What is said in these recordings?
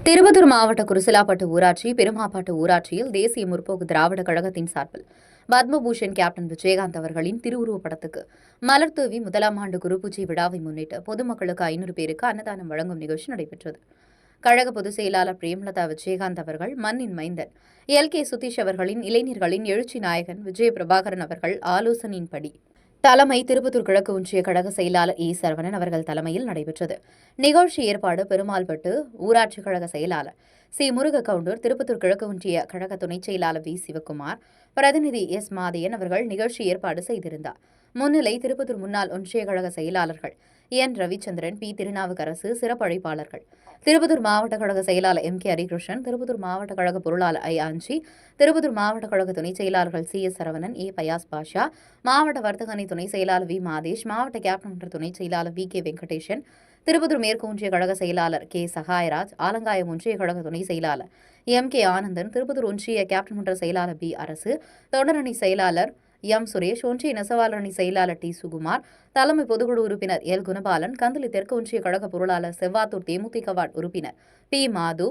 திருப்பத்தூர் மாவட்ட குருசிலாப்பட்டு ஊராட்சி பெருமாப்பாட்டு ஊராட்சியில் தேசிய முற்போக்கு திராவிட கழகத்தின் சார்பில் பத்மபூஷன் கேப்டன் விஜயகாந்த் அவர்களின் திருவுருவப் படத்துக்கு மலர் தூவி முதலாம் ஆண்டு குருபூஜை விழாவை முன்னிட்டு பொதுமக்களுக்கு 500 பேருக்கு அன்னதானம் வழங்கும் நிகழ்ச்சி நடைபெற்றது. கழக பொதுச் செயலாளர் பிரேமலதா விஜயகாந்த் அவர்கள், மண்ணின் மைந்தன் எல்.கே. சுதீஷ் அவர்களின், இளைஞர்களின் எழுச்சி நாயகன் விஜய பிரபாகரன் அவர்கள் ஆலோசனையின்படி தலைமை திருப்பத்தூர் கிழக்கு ஒன்றிய கழக செயலாளர் இ. சரவணன் அவர்கள் தலைமையில் நடைபெற்றது. நிகழ்ச்சி ஏற்பாடு பெருமாள்பட்டு ஊராட்சி கழக செயலாளர் சி. முருகக்கவுண்டூர், திருப்பத்தூர் கிழக்கு ஒன்றிய கழக துணைச் செயலாளர் வி. சிவக்குமார், பிரதிநிதி எஸ். மாதையன் அவர்கள் நிகழ்ச்சி ஏற்பாடு செய்திருந்தார். முன்னிலை திருப்பத்தூர் முன்னாள் ஒன்றிய கழக செயலாளர்கள் என். ரவிச்சந்திரன், பி. திருநாவுக்கரசு சிறப்பு அழைப்பாளர்கள், திருப்பத்தூர் மாவட்ட கழக செயலாளர் எம். கே. ஹரிகிருஷ்ணன், திருப்பத்தூர் மாவட்ட கழக பொருளாளர் ஐ. ஆஞ்சி, திருப்பத்தூர் மாவட்ட கழக துணைச் செயலாளர்கள் சி. எஸ். சரவணன், ஏ. பயாஸ் பாஷா, மாவட்ட வர்த்தக அணி துணைச் செயலாளர் வி. மாதேஷ், மாவட்ட கேப்டன் மன்ற துணைச் செயலாளர் வி. கே. வெங்கடேசன், திருப்பத்தூர் மேற்கு ஒன்றிய கழக செயலாளர் கே. சகாயராஜ், ஆலங்காயம் ஒன்றிய கழக துணை செயலாளர் எம். கே. ஆனந்தன், திருப்பத்தூர் ஒன்றிய கேப்டன் மன்ற செயலாளர் பி. அரசு, தொடரணி செயலாளர் எம். சுரேஷ், ஒன்றிய நெசவாளர் அணி செயலாளர் டி. சுகுமார், தலைமை பொதுக்குழு உறுப்பினர் எல். குணபாலன், கந்தளி தெற்கு ஒன்றிய கழக பொருளாளர் செவ்வாத்தூர் தேமுதிக வார்டு உறுப்பினர் பி. மாது,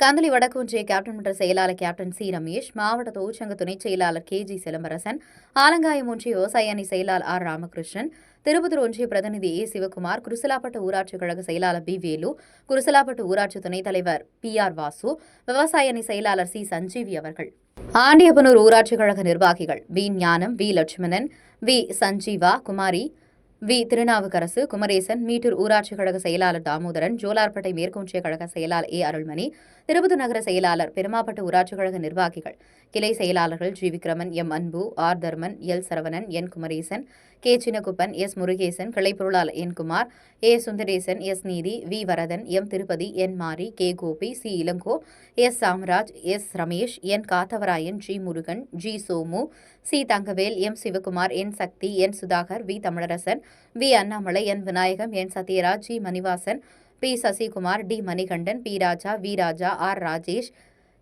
கந்தளி வடக்கு ஒன்றிய கேப்டன் மன்ற செயலாளர் கேப்டன் சி. ரமேஷ், மாவட்ட தொழிற்சங்க துணைச் செயலாளர் கே. ஜி. சிலம்பரசன், ஆலங்காயம் ஒன்றிய விவசாய அணி செயலாளர் ஆர். ராமகிருஷ்ணன், திருப்பத்தூர் ஒன்றிய பிரதிநிதி ஏ. சிவக்குமார், குருசிலாப்பட்டு ஊராட்சி கழக செயலாளர் பி. வேலு, குருசிலாப்பட்டு ஊராட்சி துணைத் தலைவர் பி. ஆர். வாசு, விவசாய அணி செயலாளர் சி. சஞ்சீவி அவர்கள், ஆண்டியப்பனூர் ஊராட்சி கழக நிர்வாகிகள் V. Gnanam, V. Lakshmanan, V. Sanjeeva, Kumari, V. Thirunavukkarasu, Kumaresan, Meetur ஊராட்சி கழக செயலாளர் தாமோதரன், ஜோலார்பேட்டை மேற்கொன்றிய கழக செயலாளர் ஏ. அருள்மணி, திருப்பத்தூர் நகர செயலாளர், பெருமாப்பட்டு ஊராட்சி கழக நிர்வாகிகள், கிளை செயலாளர்கள் G. Vikraman, M. Anbu, R. Dharman, L. Saravanan, N. Kumaresan, K. Chinnakuppan, S. Murugesan, கிளை பொருளாளர் N. Kumar, A. Sundaresan, S. Needhi, V. Varadhan, M. Tirupathi, N. Mari, K. Gopi, C. Ilango, S. Samraj, S. Ramesh, N. Kathavarayan, G. Murugan, G. Somu, C. Thangavel, M. Sivakumar, N. Sakthi, N. Sudhakar, V. Tamilarasan, V. Annamalai, N. Vinayagam, N. Sathyaraj, G. Manivasan, P. Sasikumar, D. Manikandan, P. Raja, we. Raja, R. Rajesh,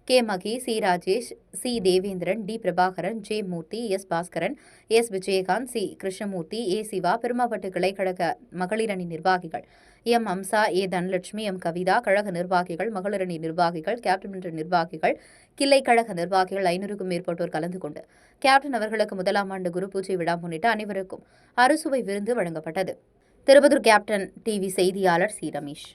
K. Mahi, C. Rajesh, C. Devendran, T. Prabhakaran, J. Moorthy, S. Baskaran, S. Vijayakanth, C. Krishnamoorthy, A. Siva, Perumappattu கிளைக்கழக மகளிரணி நிர்வாகிகள் M. Amsa, ஏ. Dhanalakshmi, M. Kavitha, கழக நிர்வாகிகள், மகளிரணி நிர்வாகிகள், captain மன்ற நிர்வாகிகள், கிளை கழக நிர்வாகிகள் 500க்கும் மேற்பட்டோர் கலந்து கொண்டு கேப்டன் அவர்களுக்கு முதலாம் ஆண்டு குரு பூஜை விழா முன்னிட்டு அனைவருக்கும் அறுசுவை விருந்து வழங்கப்பட்டது. திருப்பத்தூர் கேப்டன் டிவி செய்தியாளர் சி. ரமேஷ்.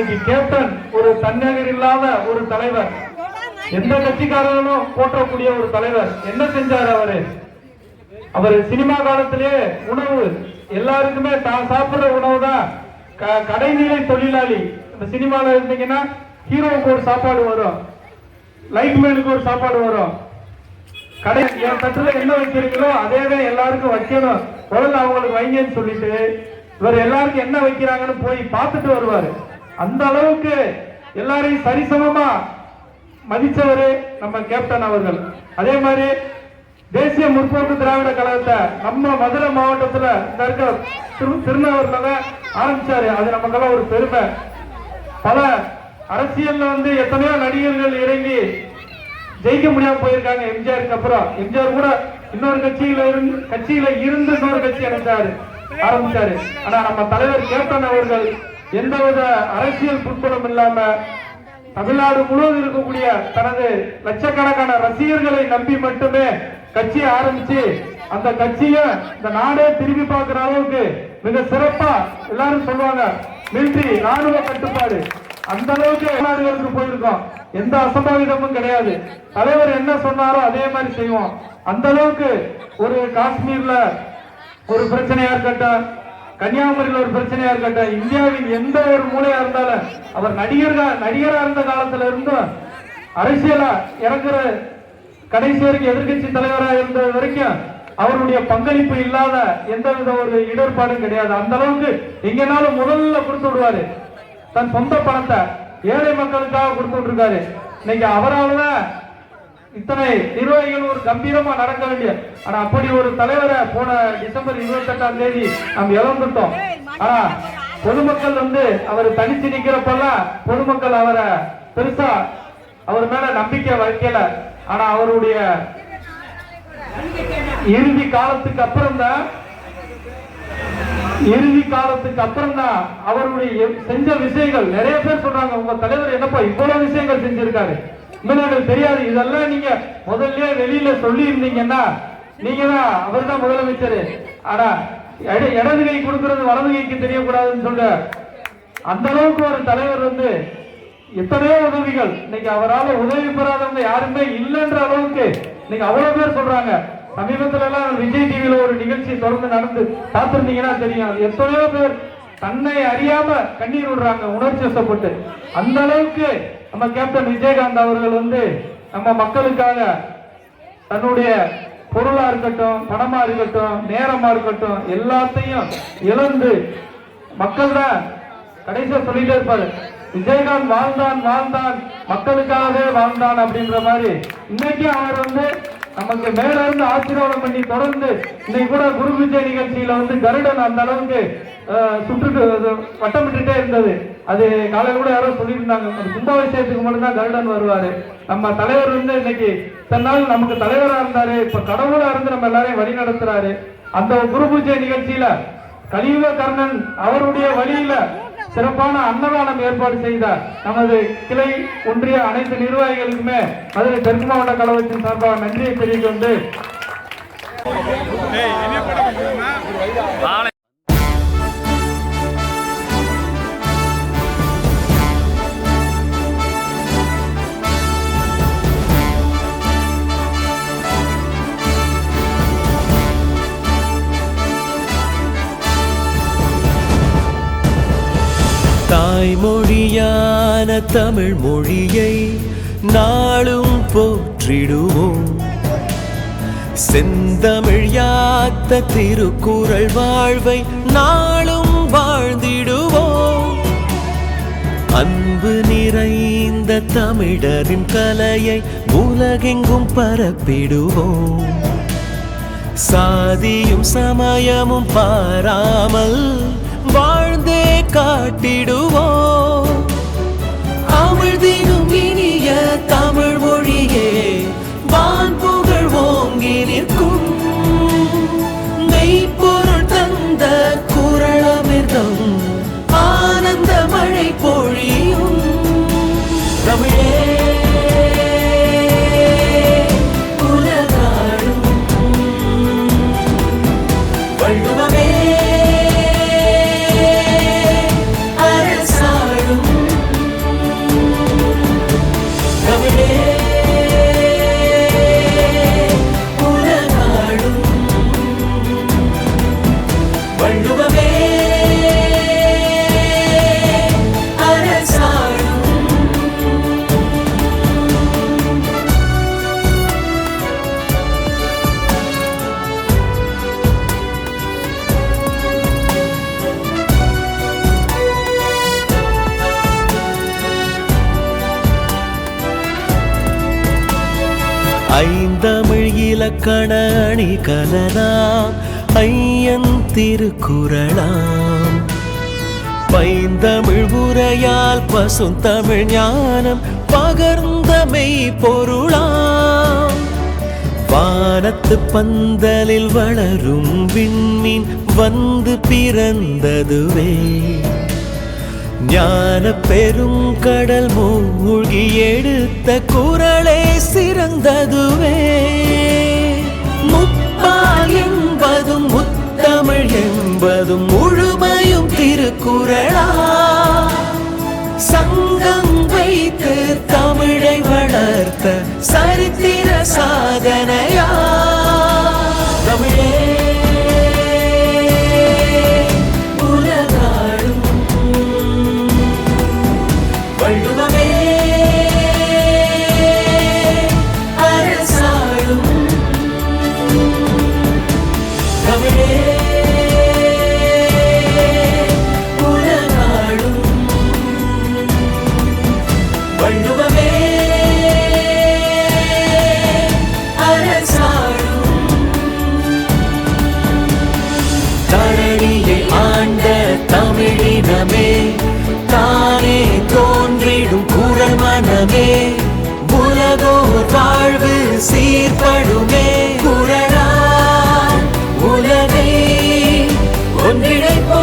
இன்னைக்கு கேப்டன் ஒரு தன்னகர் இல்லாத ஒரு தலைவர், எந்த கட்சிக்காரர்களும் போற்றக்கூடிய ஒரு தலைவர். என்ன செஞ்சாரு அவர் சினிமா காலத்திலே உணவு எல்லாருக்குமே தான் சாப்பிடுற உணவு தான். கடைநிலை தொழிலாளி இந்த சினிமால இருந்தீங்கன்னா ஹீரோவுக்கு ஒரு சாப்பாடு வரும், லைட்மேனுக்கு ஒரு சாப்பாடு வரும். கடை என் தட்டுல என்ன வைக்கிறீங்களோ அதேதான் எல்லாருக்கும் வைக்கணும், முதல்ல அவங்களுக்கு வைங்கன்னு சொல்லிட்டு இவர் எல்லாருக்கும் என்ன வைக்கிறாங்கன்னு போய் பார்த்துட்டு வருவாரு. அந்த அளவுக்கு எல்லாரையும் சரிசமமா மதிச்சவரு நம்ம கேப்டன் அவர்கள். அதே மாதிரி தேசிய முற்போக்கு திராவிட கழகத்தை நம்ம மதுரை மாவட்டத்துல இருக்க திருநெல்வேலியில ஆரம்பிச்சாரு. அது நமக்கெல்லாம் ஒரு பெருமை. பல அரசியல்ல எத்தனையோ நடிகர்கள் இறங்கி ஜெயிக்க முடியாம போயிருக்காங்க. எம்ஜிஆருக்கு அப்புறம் எம்ஜிஆர் கூட இன்னொரு கட்சியில இருந்து இன்னொரு கட்சி ஆரம்பிச்சாரு. ஆனா நம்ம தலைவர் கேப்டன் அவர்கள் எந்தவித அரசியல் புட்பலம் இல்லாம தமிழ்நாடு முழுவதும் இருக்கக்கூடிய தனது லட்சக்கணக்கான ரசிகர்களை நம்பி மட்டுமே கட்சியை ஆரம்பிச்சு அந்த கட்சிய இந்த நாடே திரும்பி பார்க்கிற அளவுக்கு மிக சிறப்பா எல்லாரும் சொல்லுவாங்க மிலிட்டரி ராணுவ கட்டுப்பாடு அந்த அளவுக்கு நாடுகளுக்கு போயிருக்கோம். எந்த அசம்பாவிதமும் கிடையாது. தலைவர் என்ன சொன்னாரோ அதே மாதிரி செய்வோம். அந்த அளவுக்கு ஒரு காஷ்மீர்ல ஒரு பிரச்சனையா இருக்கட்டும், கன்னியாகுமரியில் ஒரு பிரச்சனையா இருக்கட்டும், இந்தியாவின் எந்த ஒரு மூலையா இருந்தாலும் அவர் நடிகரா இருந்த காலத்துல இருந்தும் அரசியலா இறங்குற கடைசி வரைக்கும் எதிர்கட்சி தலைவராக இருந்த வரைக்கும் அவருடைய பங்களிப்பு இல்லாத எந்தவித ஒரு இடர்பாடும் கிடையாது. அந்த அளவுக்கு எங்கனாலும் முதல்ல கொடுத்து விடுவாரு. தன் சொந்த பணத்தை ஏழை மக்களுக்காக கொடுத்து இருக்காரு. இன்னைக்கு அவரால்தான் இத்தனை நிர்வாகிகள் ஒரு கம்பீரமா நடக்க வேண்டிய, ஆனா அப்படி ஒரு தலைவரை போன டிசம்பர் 28ஆம் தேதி நாம் இழந்துட்டோம். ஆனா பொதுமக்கள் அவர் தனிச்சு நிக்கிறப்பெல்லாம் பொதுமக்கள் அவரை பெருசா அவர் மேல நம்பிக்கை வைக்கல. ஆனா அவருடைய இறுதி காலத்துக்கு அப்புறம் தான் அவருடைய செஞ்ச விஷயங்கள் நிறைய பேர் சொல்றாங்க, உங்க தலைவர் என்னப்பா இவ்வளவு விஷயங்கள் செஞ்சிருக்காரு, இன்னும் தெரியாது. இதெல்லாம் நீங்க முதல்ல வெளியில சொல்லி இருந்தீங்கன்னா நீங்க தான் அவர் தான் முதலமைச்சர். ஆனா இடது கை கொடுக்கிறது வலது கைக்கு தெரியக்கூடாதுன்னு சொல்ற அந்த அளவுக்கு ஒரு தலைவர் எத்தனையோ உதவிகள் இன்னைக்கு அவரால் உதவி பெறாதவங்க யாருமே இல்லைன்ற அளவுக்கு இன்னைக்கு அவ்வளவு பேர் சொல்றாங்க. சமீபத்துல எல்லாம் விஜய் டிவியில ஒரு நிகழ்ச்சி தொடர்ந்து நடந்து பார்த்திருந்தீங்கன்னா தெரியும், எத்தனையோ பேர் தன்னை அறியாம கண்ணீர் விடுறாங்க உணர்ச்சி வசப்பட்டு. அந்த அளவுக்கு நம்ம கேப்டன் விஜயகாந்த் அவர்கள் நம்ம மக்களுக்காக தன்னுடைய பொருளா இருக்கட்டும், பணமா இருக்கட்டும், நேரமா இருக்கட்டும் எல்லாத்தையும் இழந்து மக்கள் தான் கடைசியா சொல்லிட்டே இருப்பாரு, விஜயகாந்த் வாழ்ந்தான் மக்களுக்காகவே வாழ்ந்தான் அப்படின்ற மாதிரி. இன்னைக்கு அவர் நமக்கு மேல இருந்து ஆசீர்வாதம் பண்ணி தொடர்ந்து இன்னைக்கு கூட குரு விஜய் நிகழ்ச்சியில கருடன் அந்த அளவுக்கு வட்டமிட்டுட்டே இருந்தது. அது காலையில் கூட யாரோ சொல்லியிருந்தாங்க, கும்பாபிஷேகத்துக்கு மட்டும்தான் கருடன் வருவாரு. நம்ம தலைவர் இன்னைக்கு தன்னால் நமக்கு தலைவரா இருந்தாரு, இப்ப கடவுளா இருந்து நம்ம எல்லாரையும் வழி நடத்துறாரு. அந்த குரு பூஜை நிகழ்ச்சியில கலியுக கர்ணன் அவருடைய வழியில சிறப்பான அன்னதானம் ஏற்பாடு செய்தார். நமது கிளை ஒன்றிய அனைத்து நிர்வாகிகளுக்குமே மதுரை தெற்கு மாவட்ட கழகத்தின் சார்பாக நன்றியை தெரிவித்துக்கொண்டு தாய்மொழியான தமிழ் மொழியை நாளும் போற்றிடுவோம். செந்தமிழ் யாத்த திருக்குறள் வாழ்வை நாளும் வாழ்ந்திடுவோம். அன்பு நிறைந்த தமிழரின் கலையை உலகெங்கும் பரப்பிடுவோம். சாதியும் சமயமும் பாராமல் வாழ்ந்தே காட்டிடுவோம். அமிழ்தினும் இனிய தமிழ் மொழியே வான் புகழ் ஓங்கி நிற்கும். மெய்ப்பொருள் தந்த குறளமிர்தம் ஆனந்த மழை பொழியும். தமிழே உலகாடும் வள்ளுவமே அரசாடும். ஐந்தமிழ் இலக்கண அணி கலனாம் ஐயன் திருக்குறளாம் பைந்தமிழ் உரையால் பசுந்தமிழ் ஞானம் பகர்ந்த மெய் பொருளாம் வானத்து பந்தலில் வளரும் விண்மீன் வந்து பிறந்ததுவே ஞான பெருங்கடல் மூழ்கி எடுத்த குறளே சிறந்ததுவே முப்பால் என்பதும் முத்தமிழ் என்பதும் முழுமையும் திருக்குறளா சங்கம் வைத்து தமிழை வளர்த்த சரித்திர சாதனையா தமிழே உலகாடும் வள்ளுவமே அரசாடும் தமிழே வள்ளுவமே அரசாடும் தரணியை ஆண்ட தமிழினமே தானே தோன்றிடும் குறள் மனமே உலகோர் வாழ்வு சீர்படுமே குறளால் உலகை ஒன்றிணைப்போ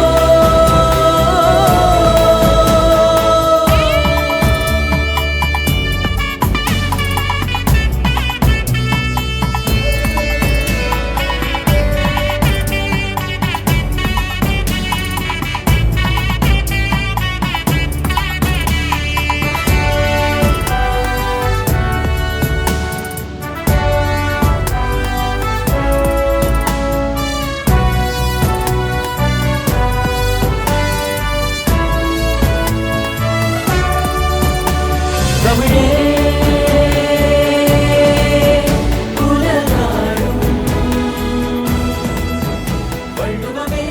தமிழே உலகாடும் வள்ளுவமே.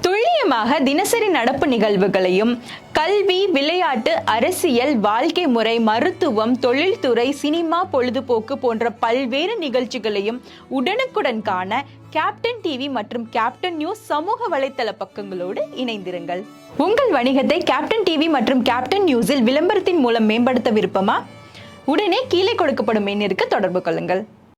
துல்லியமாக தினசரி நடப்பு நிகழ்வுகளையும் கல்வி, விளையாட்டு, அரசியல், வாழ்க்கை முறை, மருத்துவம், தொழில்துறை, சினிமா, பொழுதுபோக்கு போன்ற பல்வேறு நிகழ்ச்சிகளையும் உடனுக்குடன் காண கேப்டன் டிவி மற்றும் கேப்டன் நியூஸ் சமூக வலைத்தள பக்கங்களோடு இணைந்திருங்கள். உங்கள் வணிகத்தை கேப்டன் டிவி மற்றும் கேப்டன் நியூஸில் விளம்பரத்தின் மூலம் மேம்படுத்த விருப்பமா? உடனே கீழே கொடுக்கப்படும் எண்ணிற்கு தொடர்பு கொள்ளுங்கள்.